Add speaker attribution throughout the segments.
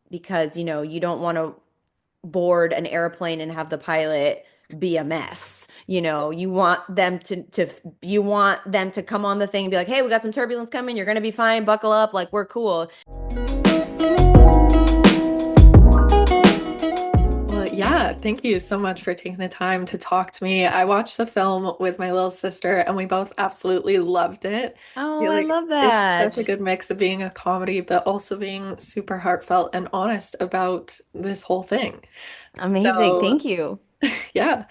Speaker 1: because, you don't want to board an airplane and have the pilot be a mess. You want them to come on the thing and be like, "Hey, we got some turbulence coming. You're going to be fine. Buckle up. Like we're cool."
Speaker 2: Well, yeah, thank you so much for taking the time to talk to me. I watched the film with my little sister and we both absolutely loved it. I
Speaker 1: Oh,
Speaker 2: feel
Speaker 1: I
Speaker 2: like
Speaker 1: love
Speaker 2: it's such a
Speaker 1: that.
Speaker 2: good mix of being a comedy, but also being super heartfelt and honest about this whole thing.
Speaker 1: Amazing.
Speaker 2: So,
Speaker 1: Thank you.
Speaker 2: yeah.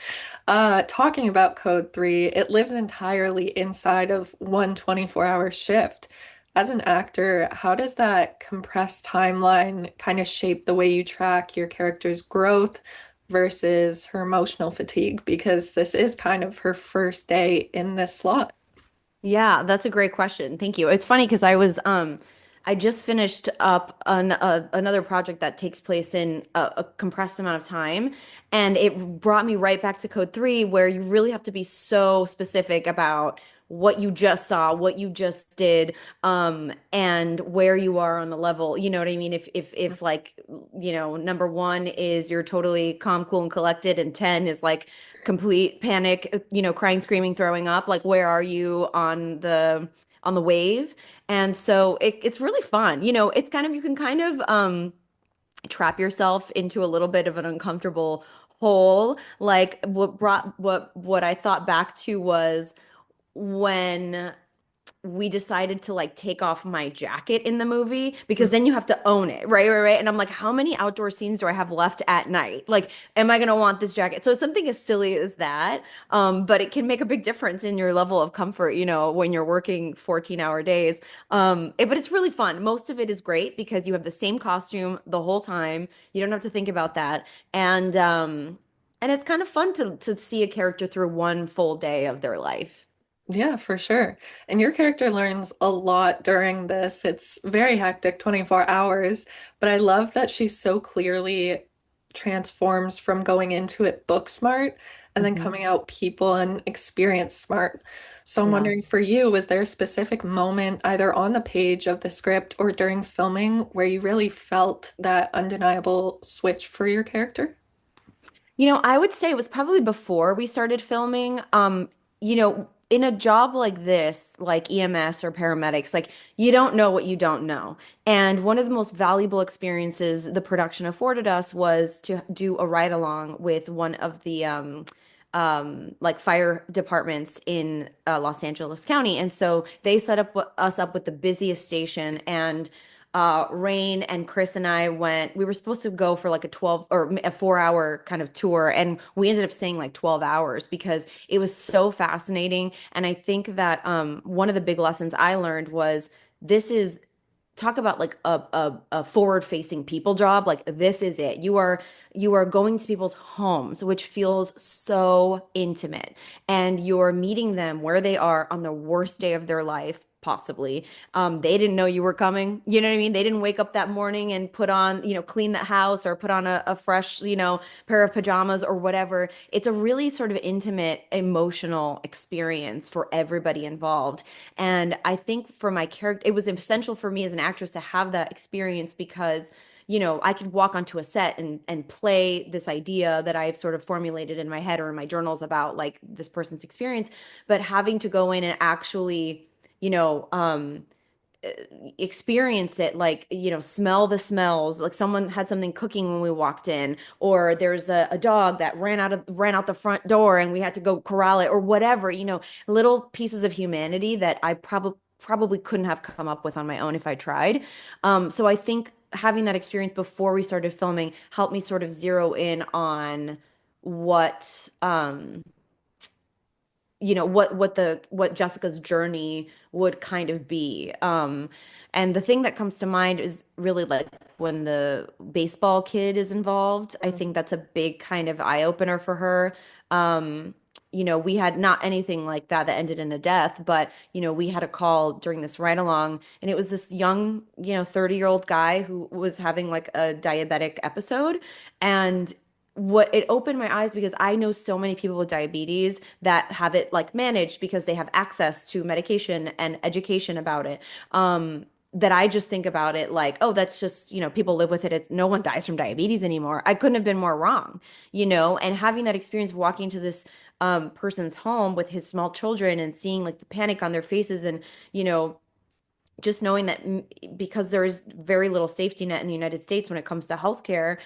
Speaker 2: Talking about Code 3, it lives entirely inside of one 24-hour shift. As an actor, how does that compressed timeline kind of shape the way you track your character's growth versus her emotional fatigue? Because this is kind of her first day in this slot.
Speaker 1: Yeah, that's a great question. Thank you. It's funny because I just finished up another project that takes place in a compressed amount of time, and it brought me right back to Code 3, where you really have to be so specific about what you just saw, what you just did, and where you are on the level. You know what I mean? If like, number one is you're totally calm, cool, and collected, and 10 is like complete panic, crying, screaming, throwing up, like where are you on the wave? And so it's really fun. It's kind of, you can kind of trap yourself into a little bit of an uncomfortable hole. Like what I thought back to was when we decided to like take off my jacket in the movie, because then you have to own it, right, right, right. And I'm like, how many outdoor scenes do I have left at night? Like, am I gonna want this jacket? So it's something as silly as that, but it can make a big difference in your level of comfort, when you're working 14-hour days. But it's really fun. Most of it is great because you have the same costume the whole time. You don't have to think about that. And it's kind of fun to see a character through one full day of their life.
Speaker 2: Yeah, for sure. And your character learns a lot during this. It's very hectic, 24 hours, but I love that she so clearly transforms from going into it book smart and then
Speaker 1: Mhm.
Speaker 2: coming out people and experience smart. So I'm
Speaker 1: Yeah.
Speaker 2: wondering for you, was there a specific moment either on the page of the script or during filming where you really felt that undeniable switch for your character?
Speaker 1: I would say it was probably before we started filming. In a job like this, like EMS or paramedics, like you don't know what you don't know. And one of the most valuable experiences the production afforded us was to do a ride along with one of the like fire departments in Los Angeles County. And so they set us up with the busiest station, and Rainn and Chris and I we were supposed to go for like a 12 or a 4 hour kind of tour. And we ended up staying like 12 hours because it was so fascinating. And I think that one of the big lessons I learned was this is talk about like a forward facing people job. Like this is it. You are going to people's homes, which feels so intimate, and you're meeting them where they are on the worst day of their life possibly. They didn't know you were coming. You know what I mean? They didn't wake up that morning and put on, clean that house or put on a fresh, pair of pajamas or whatever. It's a really sort of intimate, emotional experience for everybody involved. And I think for my character, it was essential for me as an actress to have that experience because, I could walk onto a set and play this idea that I've sort of formulated in my head or in my journals about like this person's experience, but having to go in and actually, you know, experience it, like, smell the smells, like someone had something cooking when we walked in, or there's a dog that ran out the front door and we had to go corral it or whatever, little pieces of humanity that I probably couldn't have come up with on my own if I tried. So I think having that experience before we started filming helped me sort of zero in on what what Jessica's journey would kind of be. And the thing that comes to mind is really like when the baseball kid is involved. I think that's a big kind of eye opener for her. Um, we had not anything like that that ended in a death, but we had a call during this ride along, and it was this young, 30-year-old guy who was having like a diabetic episode. And what it opened my eyes, because I know so many people with diabetes that have it like managed because they have access to medication and education about it. that I just think about it like, oh, that's just, people live with it. It's no one dies from diabetes anymore. I couldn't have been more wrong, and having that experience of walking to this person's home with his small children and seeing like the panic on their faces and, you know, just knowing that because there is very little safety net in the United States when it comes to healthcare,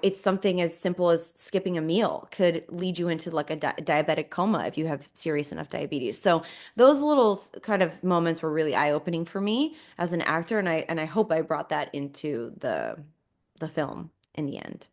Speaker 1: it's something as simple as skipping a meal could lead you into like a diabetic coma if you have serious enough diabetes. So those little kind of moments were really eye-opening for me as an actor, and I hope I brought that into the film in the end.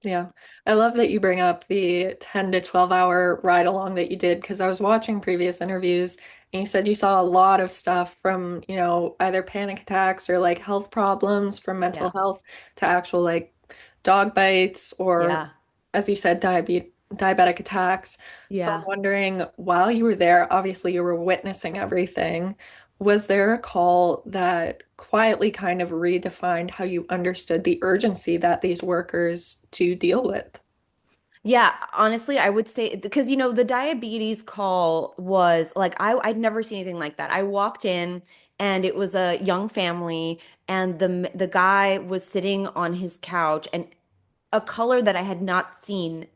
Speaker 2: Yeah. I love that you bring up the 10 to 12 hour ride along that you did because I was watching previous interviews and you said you saw a lot of stuff from, either panic attacks or like health problems from mental
Speaker 1: Yeah.
Speaker 2: health to actual like dog bites or,
Speaker 1: Yeah.
Speaker 2: as you said, diabetic attacks. So I'm
Speaker 1: Yeah.
Speaker 2: wondering, while you were there, obviously you were witnessing everything. Was there a call that quietly kind of redefined how you understood the urgency that these workers to deal with?
Speaker 1: Yeah, honestly, I would say because the diabetes call was like I'd never seen anything like that. I walked in and it was a young family and the guy was sitting on his couch and a color that I had not seen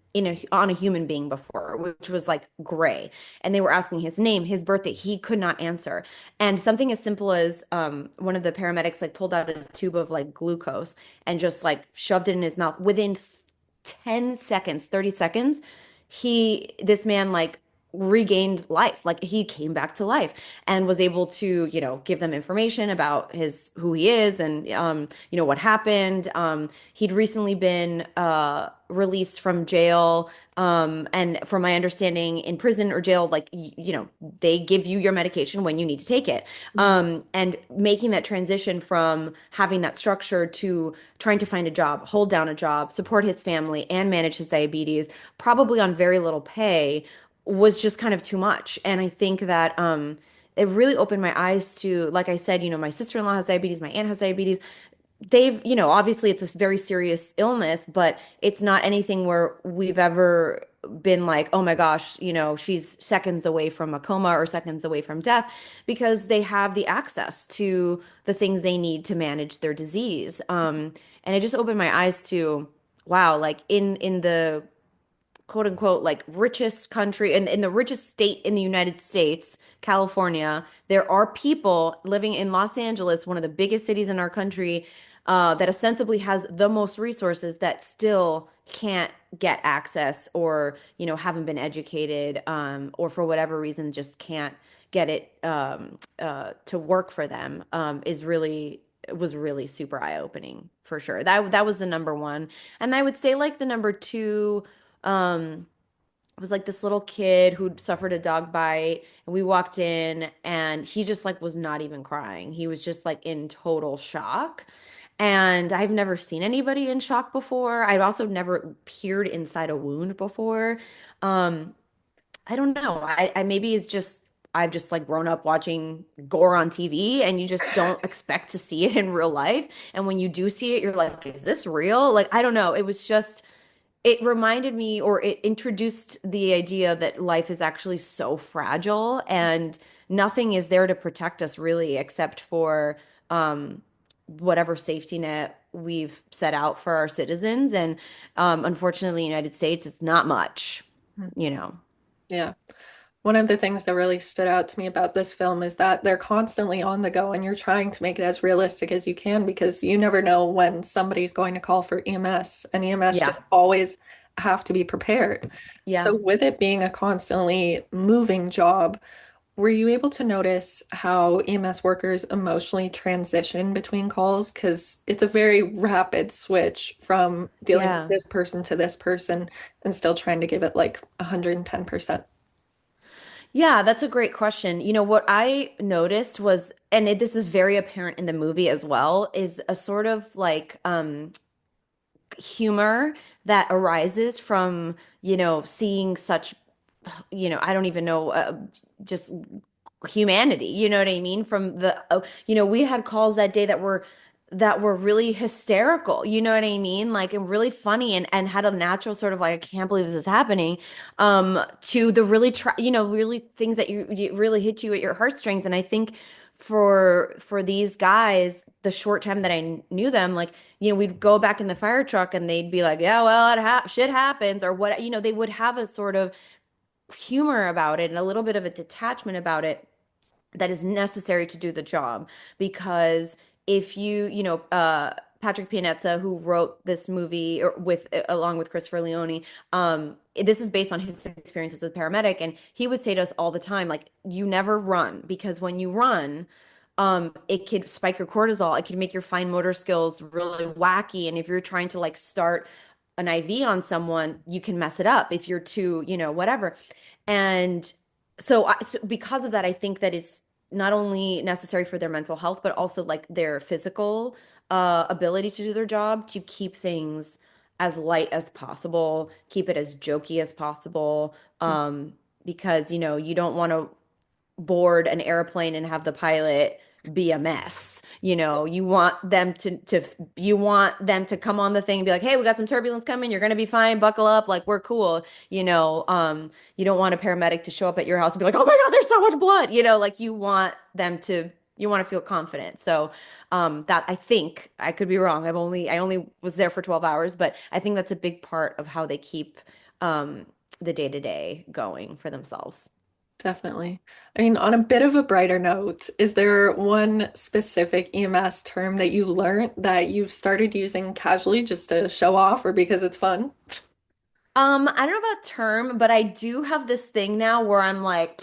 Speaker 1: on a human being before, which was like gray. And they were asking his name, his birthday. He could not answer. And something as simple as one of the paramedics like pulled out a tube of like glucose and just like shoved it in his mouth. Within 10 seconds, 30 seconds, this man like regained life. Like he came back to life and was able to, give them information about who he is and what happened. He'd recently been released from jail. And from my understanding, in prison or jail, like they give you your medication when you need to take it.
Speaker 2: Mhm.
Speaker 1: And making that transition from having that structure to trying to find a job, hold down a job, support his family, and manage his diabetes, probably on very little pay, was just kind of too much. And I think that it really opened my eyes to, like I said, my sister-in-law has diabetes, my aunt has diabetes. Obviously it's a very serious illness, but it's not anything where we've ever been like, oh my gosh, she's seconds away from a coma or seconds away from death because they have the access to the things they need to manage their disease. And it just opened my eyes to, wow, like in the quote unquote like richest country and in the richest state in the United States, California, there are people living in Los Angeles, one of the biggest cities in our country, that ostensibly has the most resources that still can't get access or, haven't been educated, or for whatever reason just can't get it to work for them, was really super eye-opening for sure. That was the number one. And I would say like the number two um, was like this little kid who'd suffered a dog bite, and we walked in, and he just like was not even crying. He was just like in total shock. And I've never seen anybody in shock before. I've also never peered inside a wound before. Um, I don't know. I maybe it's just I've just like grown up watching gore on TV and you just don't expect to see it in real life. And when you do see it, you're like, is this real? Like, I don't know. It reminded me or it introduced the idea that life is actually so fragile and nothing is there to protect us really except for um, whatever safety net we've set out for our citizens. And unfortunately, in the United States, it's not much, you know.
Speaker 2: Yeah. One of the things that really stood out to me about this film is that they're constantly on the go and you're trying to make it as realistic as you can because you never know when somebody's going to call for EMS and EMS
Speaker 1: Yeah.
Speaker 2: just always have to be prepared.
Speaker 1: Yeah.
Speaker 2: So with it being a constantly moving job, were you able to notice how EMS workers emotionally transition between calls? Because it's a very rapid switch from dealing with
Speaker 1: Yeah.
Speaker 2: this person to this person and still trying to give it like 110%.
Speaker 1: Yeah, that's a great question. What I noticed was, and this is very apparent in the movie as well, is a sort of like humor that arises from, seeing such, I don't even know, just humanity, you know what I mean? From we had calls that day that were really hysterical, you know what I mean? Like and really funny and had a natural sort of like, I can't believe this is happening, to the really really things that you really hit you at your heartstrings. And I think for these guys, the short time that knew them, like, we'd go back in the fire truck and they'd be like, yeah, well, shit happens, or what, they would have a sort of humor about it and a little bit of a detachment about it that is necessary to do the job. Because if Patrick Pianezza, who wrote this movie or along with Christopher Leone, this is based on his experiences as a paramedic, and he would say to us all the time, like, you never run, because when you run, it could spike your cortisol, it could make your fine motor skills really wacky, and if you're trying to like start an IV on someone, you can mess it up if you're too, whatever. And so because of that, I think that it's not only necessary for their mental health, but also like their physical ability to do their job, to keep things as light as possible, keep it as jokey as possible. Because, you don't want to board an airplane and have the pilot be a mess. You want them to come on the thing and be like, "Hey, we got some turbulence coming. You're gonna be fine. Buckle up. Like, we're cool." You don't want a paramedic to show up at your house and be like, "Oh my God, there's so much blood." Like, you want to feel confident. So, that, I think, I could be wrong. I only was there for 12 hours, but I think that's a big part of how they keep the day to day going for themselves.
Speaker 2: Definitely. I mean, on a bit of a brighter note, is there one specific EMS term that you learned that you've started using casually just to show off or because it's fun?
Speaker 1: I don't know about term, but I do have this thing now where I'm like,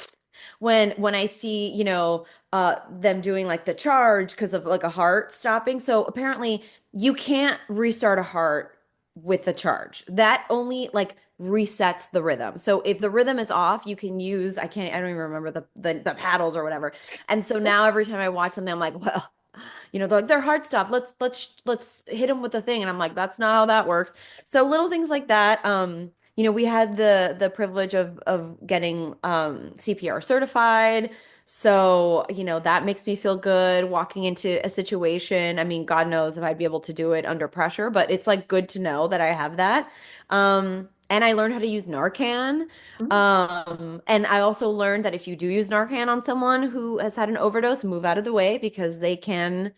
Speaker 1: when I see, them doing like the charge because of like a heart stopping. So apparently you can't restart a heart with the charge. That only like resets the rhythm. So if the rhythm is off, you can use, I don't even remember the paddles or whatever. And so now every time I watch something, I'm like, well, they're like, their heart stopped. Let's hit them with the thing. And I'm like, that's not how that works. So little things like that. We had the privilege of getting CPR certified. So, that makes me feel good walking into a situation. I mean, God knows if I'd be able to do it under pressure, but it's like good to know that I have that. And I learned how to use Narcan.
Speaker 2: Mm.
Speaker 1: And I also learned that if you do use Narcan on someone who has had an overdose, move out of the way, because they can,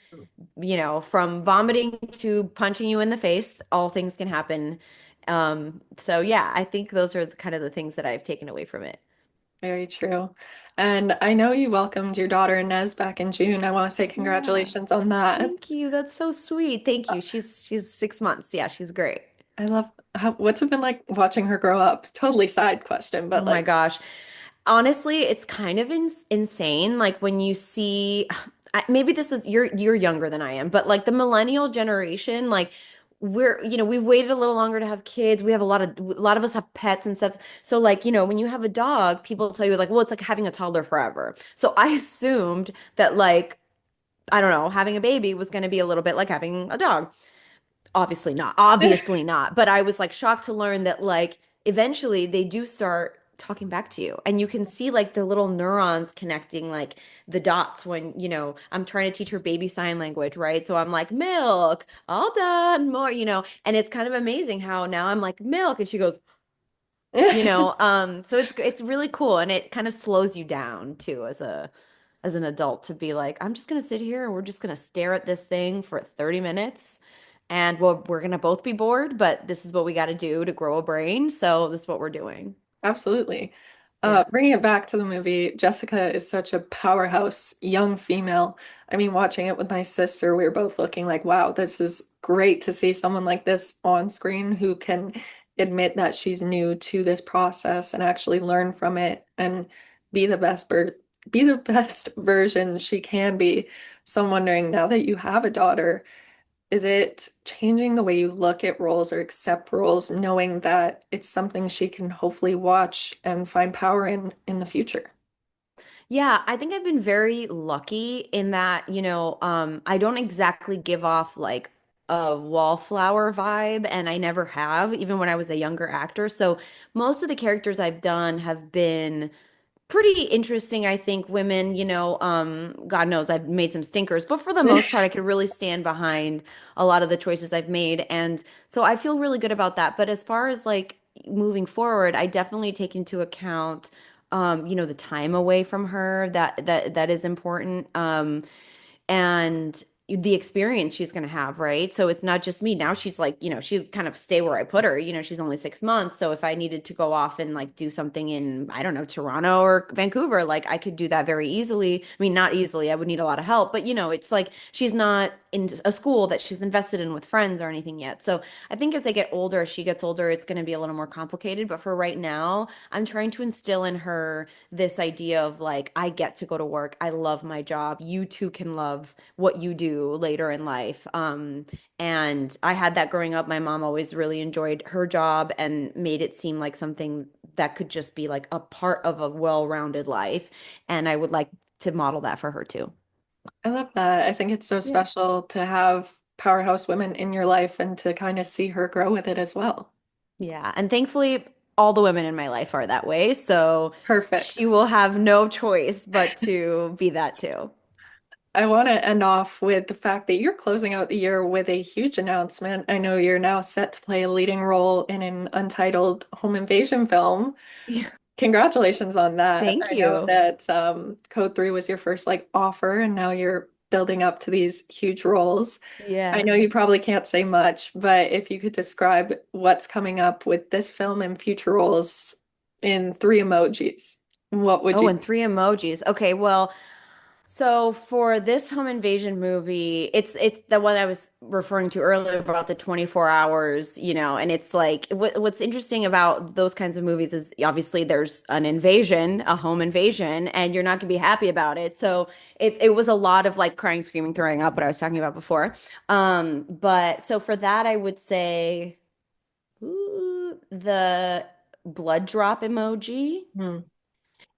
Speaker 1: from vomiting to punching you in the face, all things can happen. So yeah, I think those are kind of the things that I've taken away from it.
Speaker 2: Very true. And I know you welcomed your daughter Inez back in June. I want to say
Speaker 1: Yeah.
Speaker 2: congratulations on that.
Speaker 1: Thank you. That's so sweet. Thank you. She's 6 months. Yeah, she's great.
Speaker 2: I love what's it been like watching her grow up? Totally side question,
Speaker 1: Oh
Speaker 2: but
Speaker 1: my
Speaker 2: like,
Speaker 1: gosh. Honestly, it's kind of insane. Like when you see, maybe this is you're younger than I am, but like the millennial generation, like we've waited a little longer to have kids. We have a lot of us have pets and stuff. So like, when you have a dog, people tell you like, well, it's like having a toddler forever. So I assumed that, like, I don't know, having a baby was going to be a little bit like having a dog. Obviously not. Obviously not. But I was like shocked to learn that, like, eventually they do start talking back to you. And you can see like the little neurons connecting, like the dots when, I'm trying to teach her baby sign language, right? So I'm like, milk, all done, more, and it's kind of amazing how now I'm like, milk, and she goes, so it's really cool, and it kind of slows you down too as an adult, to be like, I'm just gonna sit here and we're just gonna stare at this thing for 30 minutes, and we're gonna both be bored, but this is what we got to do to grow a brain. So this is what we're doing.
Speaker 2: Absolutely.
Speaker 1: Yeah.
Speaker 2: Bringing it back to the movie, Jessica is such a powerhouse young female. I mean, watching it with my sister, we were both looking like, wow, this is great to see someone like this on screen who can admit that she's new to this process and actually learn from it and be the be the best version she can be. So I'm wondering, now that you have a daughter, is it changing the way you look at roles or accept roles, knowing that it's something she can hopefully watch and find power in the future?
Speaker 1: Yeah, I think I've been very lucky in that, I don't exactly give off like a wallflower vibe, and I never have, even when I was a younger actor. So most of the characters I've done have been pretty interesting, I think. Women, God knows I've made some stinkers, but for the most part, I could really stand behind a lot of the choices I've made. And so I feel really good about that. But as far as like moving forward, I definitely take into account the time away from her that is important. And the experience she's going to have, right? So it's not just me. Now she's like, she kind of stay where I put her. She's only 6 months. So if I needed to go off and like do something in, I don't know, Toronto or Vancouver, like I could do that very easily. I mean, not easily. I would need a lot of help, but it's like she's not in a school that she's invested in with friends or anything yet. So I think as I get older, as she gets older, it's going to be a little more complicated. But for right now, I'm trying to instill in her this idea of like, I get to go to work. I love my job. You too can love what you do later in life. And I had that growing up. My mom always really enjoyed her job and made it seem like something that could just be like a part of a well-rounded life. And I would like to model that for her too.
Speaker 2: I love that. I think it's so
Speaker 1: Yeah.
Speaker 2: special to have powerhouse women in your life and to kind of see her grow with it as well.
Speaker 1: Yeah. And thankfully, all the women in my life are that way. So
Speaker 2: Perfect.
Speaker 1: she will have no choice but to be that too.
Speaker 2: I want to end off with the fact that you're closing out the year with a huge announcement. I know you're now set to play a leading role in an untitled home invasion film.
Speaker 1: Yeah.
Speaker 2: Congratulations on that.
Speaker 1: Thank
Speaker 2: I know
Speaker 1: you.
Speaker 2: that Code 3 was your first like offer, and now you're building up to these huge roles. I
Speaker 1: Yeah.
Speaker 2: know you probably can't say much, but if you could describe what's coming up with this film and future roles in three emojis, what would
Speaker 1: Oh,
Speaker 2: you?
Speaker 1: and three emojis. Okay, well, so for this home invasion movie, it's the one I was referring to earlier about the 24 hours, and it's like what's interesting about those kinds of movies is obviously there's an invasion, a home invasion, and you're not gonna be happy about it. So it was a lot of like crying, screaming, throwing up, what I was talking about before. But so for that, I would say the blood drop emoji.
Speaker 2: Hmm.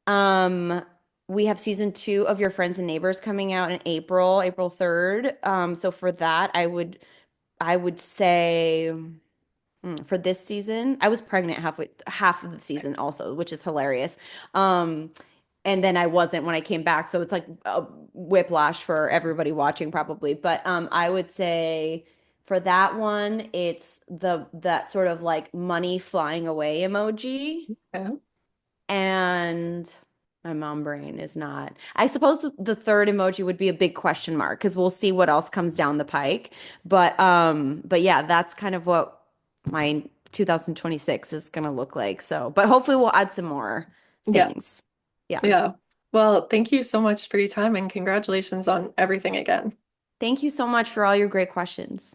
Speaker 1: Um, we have season 2 of Your Friends and Neighbors coming out in April 3rd. So for that, I would say for this season, I was pregnant half of the season also, which is hilarious. Um, and then I wasn't when I came back, so it's like a whiplash for everybody watching probably. But I would say for that one, it's the that sort of like money flying away emoji.
Speaker 2: Yeah.
Speaker 1: And my mom brain is not. I suppose the third emoji would be a big question mark because we'll see what else comes down the pike. But yeah, that's kind of what my 2026 is gonna look like. So, but hopefully we'll add some more
Speaker 2: Yeah.
Speaker 1: things. Yeah.
Speaker 2: Yeah. Well, thank you so much for your time and congratulations on everything again.
Speaker 1: Thank you so much for all your great questions.